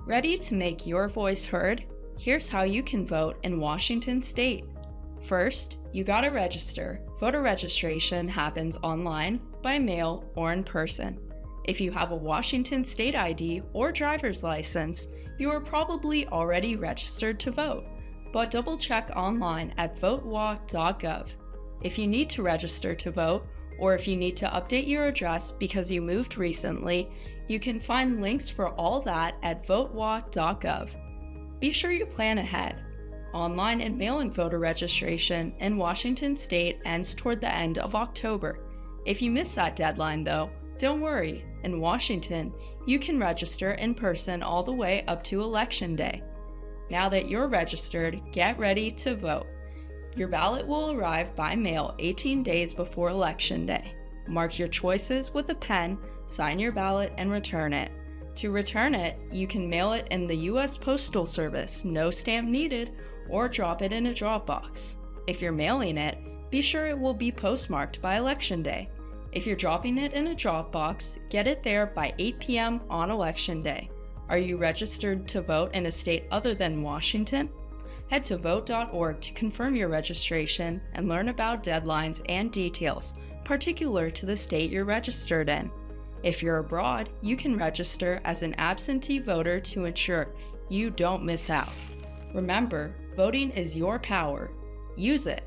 Ready to make your voice heard? Here's how you can vote in Washington State. First, you gotta register. Voter registration happens online, by mail, or in person. If you have a Washington State ID or driver's license, you are probably already registered to vote, but double check online at cele.uw.edu. If you need to register to vote, or if you need to update your address because you moved recently, you can find links for all that at cele.uw.edu. Be sure you plan ahead. Online and mail-in voter registration in Washington State ends toward the end of October. If you miss that deadline though, don't worry. In Washington, you can register in person all the way up to Election Day. Now that you're registered, get ready to vote. Your ballot will arrive by mail 18 days before Election Day. Mark your choices with a pen, sign your ballot, and return it. To return it, you can mail it in the U.S. Postal Service, no stamp needed, or drop it in a drop box. If you're mailing it, be sure it will be postmarked by Election Day. If you're dropping it in a drop box, get it there by 8 p.m. on Election Day. Are you registered to vote in a state other than Washington? Head to vote.org to confirm your registration and learn about deadlines and details particular to the state you're registered in. If you're abroad, you can register as an absentee voter to ensure you don't miss out. Remember, voting is your power. Use it.